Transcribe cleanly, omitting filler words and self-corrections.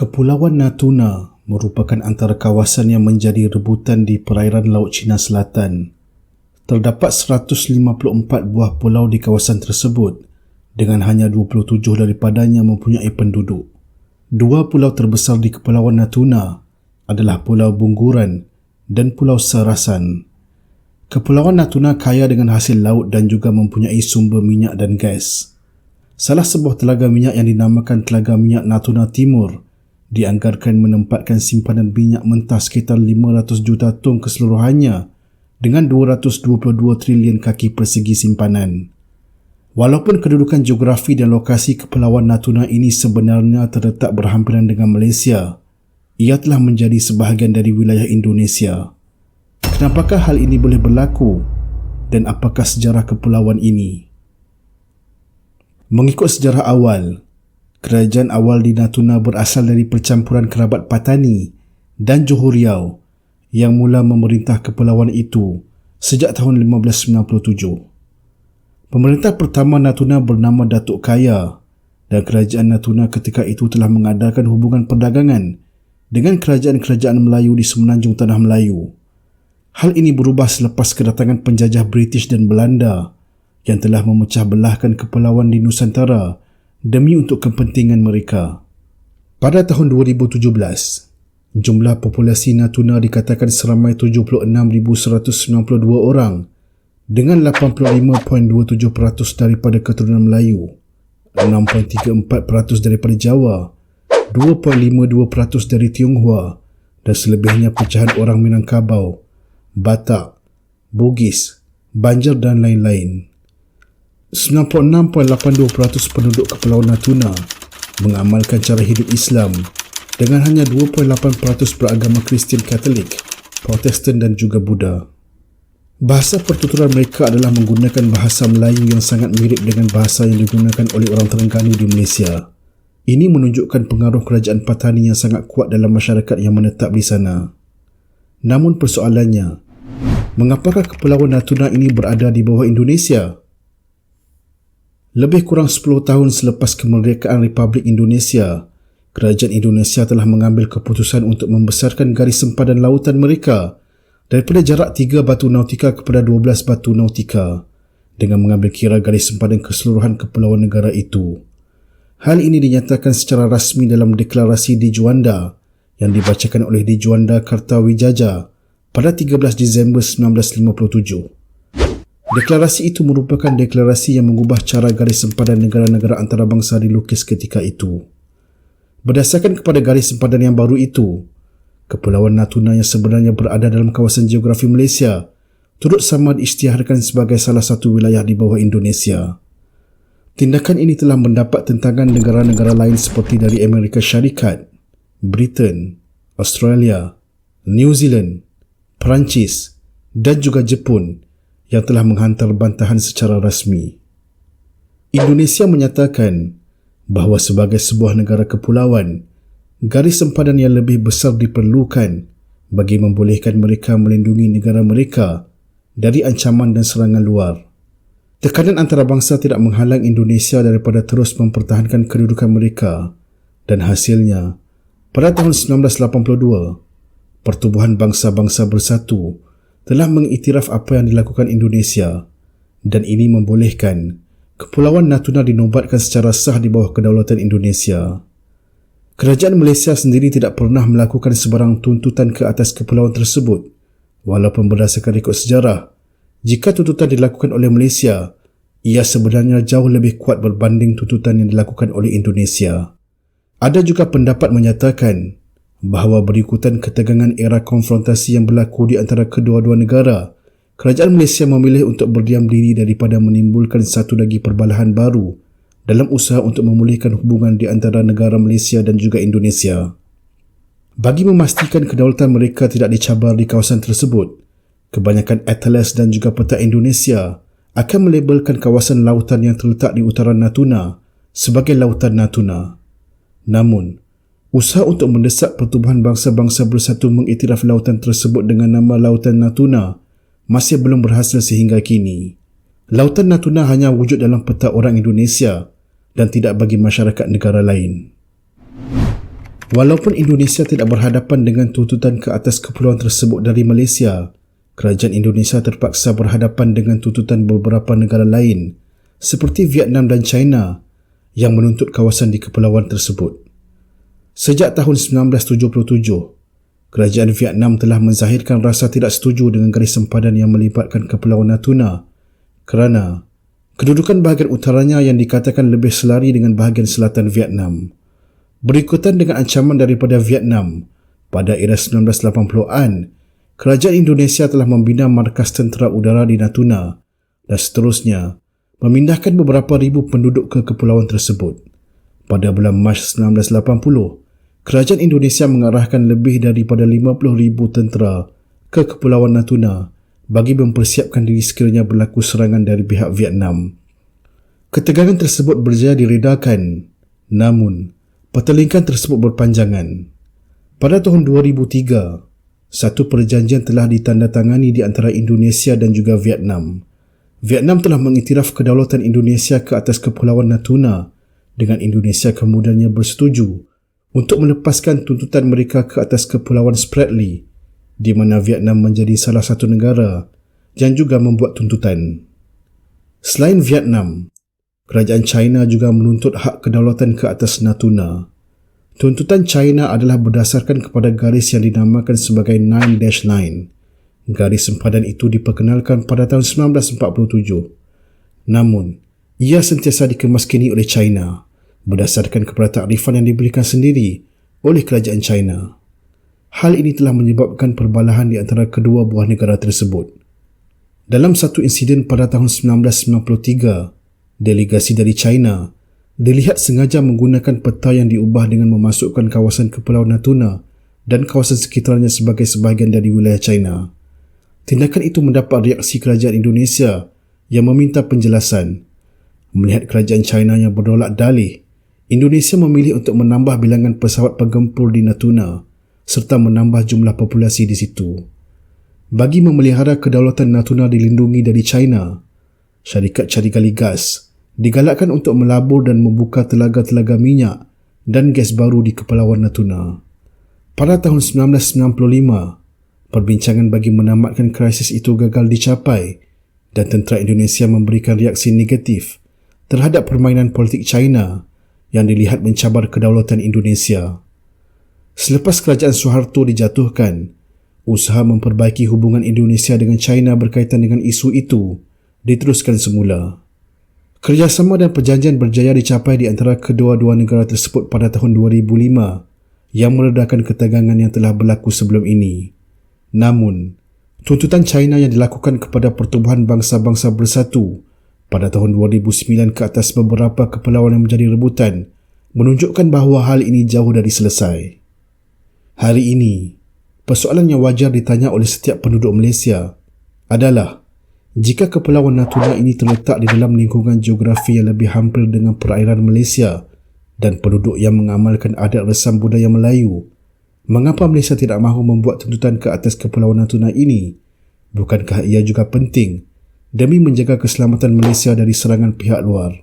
Kepulauan Natuna merupakan antara kawasan yang menjadi rebutan di perairan Laut Cina Selatan. Terdapat 154 buah pulau di kawasan tersebut dengan hanya 27 daripadanya mempunyai penduduk. Dua pulau terbesar di Kepulauan Natuna adalah Pulau Bungguran dan Pulau Serasan. Kepulauan Natuna kaya dengan hasil laut dan juga mempunyai sumber minyak dan gas. Salah sebuah telaga minyak yang dinamakan Telaga Minyak Natuna Timur dianggarkan menempatkan simpanan minyak mentah sekitar 500 juta tong keseluruhannya dengan 222 trilion kaki persegi simpanan. Walaupun kedudukan geografi dan lokasi Kepulauan Natuna ini sebenarnya terletak berhampiran dengan Malaysia, ia telah menjadi sebahagian dari wilayah Indonesia. Kenapakah hal ini boleh berlaku dan apakah sejarah kepulauan ini? Mengikut sejarah awal, kerajaan awal di Natuna berasal dari percampuran kerabat Patani dan Johor Riau yang mula memerintah kepulauan itu sejak tahun 1597. Pemerintah pertama Natuna bernama Datuk Kaya dan kerajaan Natuna ketika itu telah mengadakan hubungan perdagangan dengan kerajaan-kerajaan Melayu di semenanjung Tanah Melayu. Hal ini berubah selepas kedatangan penjajah British dan Belanda yang telah memecah belahkan kepulauan di Nusantara demi untuk kepentingan mereka. Pada tahun 2017, jumlah populasi Natuna dikatakan seramai 76,192 orang dengan 85.27% daripada keturunan Melayu, 6.34% daripada Jawa, 2.52% dari Tionghoa dan selebihnya pecahan orang Minangkabau, Batak, Bugis, Banjar dan lain-lain. 96.82% penduduk Kepulauan Natuna mengamalkan cara hidup Islam dengan hanya 2.8% beragama Kristian Katolik, Protestan dan juga Buddha. Bahasa pertuturan mereka adalah menggunakan bahasa Melayu yang sangat mirip dengan bahasa yang digunakan oleh orang Terengganu di Malaysia. Ini menunjukkan pengaruh kerajaan Patani yang sangat kuat dalam masyarakat yang menetap di sana. Namun persoalannya, mengapakah Kepulauan Natuna ini berada di bawah Indonesia? Lebih kurang 10 tahun selepas kemerdekaan Republik Indonesia, kerajaan Indonesia telah mengambil keputusan untuk membesarkan garis sempadan lautan mereka daripada jarak 3 batu nautika kepada 12 batu nautika dengan mengambil kira garis sempadan keseluruhan kepulauan negara itu. Hal ini dinyatakan secara rasmi dalam deklarasi di Juanda yang dibacakan oleh Di Juanda Kartawijaya pada 13 Disember 1957. Deklarasi itu merupakan deklarasi yang mengubah cara garis sempadan negara-negara antarabangsa dilukis ketika itu. Berdasarkan kepada garis sempadan yang baru itu, Kepulauan Natuna yang sebenarnya berada dalam kawasan geografi Malaysia turut sama diisytiharkan sebagai salah satu wilayah di bawah Indonesia. Tindakan ini telah mendapat tentangan negara-negara lain seperti dari Amerika Syarikat, Britain, Australia, New Zealand, Perancis dan juga Jepun yang telah menghantar bantahan secara rasmi. Indonesia menyatakan bahawa sebagai sebuah negara kepulauan, garis sempadan yang lebih besar diperlukan bagi membolehkan mereka melindungi negara mereka dari ancaman dan serangan luar. Tekanan antarabangsa tidak menghalang Indonesia daripada terus mempertahankan kedudukan mereka dan hasilnya, pada tahun 1982, Pertubuhan Bangsa-Bangsa Bersatu telah mengiktiraf apa yang dilakukan Indonesia dan ini membolehkan Kepulauan Natuna dinobatkan secara sah di bawah kedaulatan Indonesia. Kerajaan Malaysia sendiri tidak pernah melakukan sebarang tuntutan ke atas kepulauan tersebut, walaupun berdasarkan rekod sejarah, jika tuntutan dilakukan oleh Malaysia, ia sebenarnya jauh lebih kuat berbanding tuntutan yang dilakukan oleh Indonesia. Ada juga pendapat menyatakan bahawa berikutan ketegangan era konfrontasi yang berlaku di antara kedua-dua negara, kerajaan Malaysia memilih untuk berdiam diri daripada menimbulkan satu lagi perbalahan baru dalam usaha untuk memulihkan hubungan di antara negara Malaysia dan juga Indonesia. Bagi memastikan kedaulatan mereka tidak dicabar di kawasan tersebut, kebanyakan atlas dan juga peta Indonesia akan melabelkan kawasan lautan yang terletak di utara Natuna sebagai Lautan Natuna. Namun, usaha untuk mendesak Pertubuhan Bangsa-Bangsa Bersatu mengiktiraf lautan tersebut dengan nama Lautan Natuna masih belum berhasil sehingga kini. Lautan Natuna hanya wujud dalam peta orang Indonesia dan tidak bagi masyarakat negara lain. Walaupun Indonesia tidak berhadapan dengan tuntutan ke atas kepulauan tersebut dari Malaysia, kerajaan Indonesia terpaksa berhadapan dengan tuntutan beberapa negara lain seperti Vietnam dan China yang menuntut kawasan di kepulauan tersebut. Sejak tahun 1977, kerajaan Vietnam telah menzahirkan rasa tidak setuju dengan garis sempadan yang melibatkan Kepulauan Natuna kerana kedudukan bahagian utaranya yang dikatakan lebih selari dengan bahagian selatan Vietnam. Berikutan dengan ancaman daripada Vietnam, pada era 1980-an, kerajaan Indonesia telah membina markas tentera udara di Natuna dan seterusnya memindahkan beberapa ribu penduduk ke kepulauan tersebut. Pada bulan Mac 1980, kerajaan Indonesia mengarahkan lebih daripada 50,000 tentera ke Kepulauan Natuna bagi mempersiapkan diri sekiranya berlaku serangan dari pihak Vietnam. Ketegangan tersebut berjaya diredakan, namun pertelingkan tersebut berpanjangan. Pada tahun 2003, satu perjanjian telah ditandatangani di antara Indonesia dan juga Vietnam. Vietnam telah mengiktiraf kedaulatan Indonesia ke atas Kepulauan Natuna dengan Indonesia kemudiannya bersetuju untuk melepaskan tuntutan mereka ke atas Kepulauan Spratly, di mana Vietnam menjadi salah satu negara yang juga membuat tuntutan. Selain Vietnam, kerajaan China juga menuntut hak kedaulatan ke atas Natuna. Tuntutan China adalah berdasarkan kepada garis yang dinamakan sebagai 9-9. Garis sempadan itu diperkenalkan pada tahun 1947. Namun, ia sentiasa dikemaskini oleh China berdasarkan kepada takrifan yang diberikan sendiri oleh kerajaan China. Hal ini telah menyebabkan perbalahan di antara kedua buah negara tersebut. Dalam satu insiden pada tahun 1993, delegasi dari China dilihat sengaja menggunakan peta yang diubah dengan memasukkan kawasan Kepulauan Natuna dan kawasan sekitarnya sebagai sebahagian dari wilayah China. Tindakan itu mendapat reaksi kerajaan Indonesia yang meminta penjelasan. Melihat kerajaan China yang berdaulat dalih, Indonesia memilih untuk menambah bilangan pesawat penggempur di Natuna serta menambah jumlah populasi di situ. Bagi memelihara kedaulatan Natuna dilindungi dari China, syarikat cari gali gas digalakkan untuk melabur dan membuka telaga-telaga minyak dan gas baru di Kepulauan Natuna. Pada tahun 1995, perbincangan bagi menamatkan krisis itu gagal dicapai dan tentera Indonesia memberikan reaksi negatif terhadap permainan politik China yang dilihat mencabar kedaulatan Indonesia. Selepas kerajaan Suharto dijatuhkan, usaha memperbaiki hubungan Indonesia dengan China berkaitan dengan isu itu diteruskan semula. Kerjasama dan perjanjian berjaya dicapai di antara kedua-dua negara tersebut pada tahun 2005 yang meredakan ketegangan yang telah berlaku sebelum ini. Namun, tuntutan China yang dilakukan kepada Pertubuhan Bangsa-Bangsa Bersatu pada tahun 2009 ke atas beberapa kepulauan yang menjadi rebutan menunjukkan bahawa hal ini jauh dari selesai. Hari ini, persoalan yang wajar ditanya oleh setiap penduduk Malaysia adalah jika Kepulauan Natuna ini terletak di dalam lingkungan geografi yang lebih hampir dengan perairan Malaysia dan penduduk yang mengamalkan adat resam budaya Melayu, mengapa Malaysia tidak mahu membuat tuntutan ke atas Kepulauan Natuna ini? Bukankah ia juga penting demi menjaga keselamatan Malaysia dari serangan pihak luar?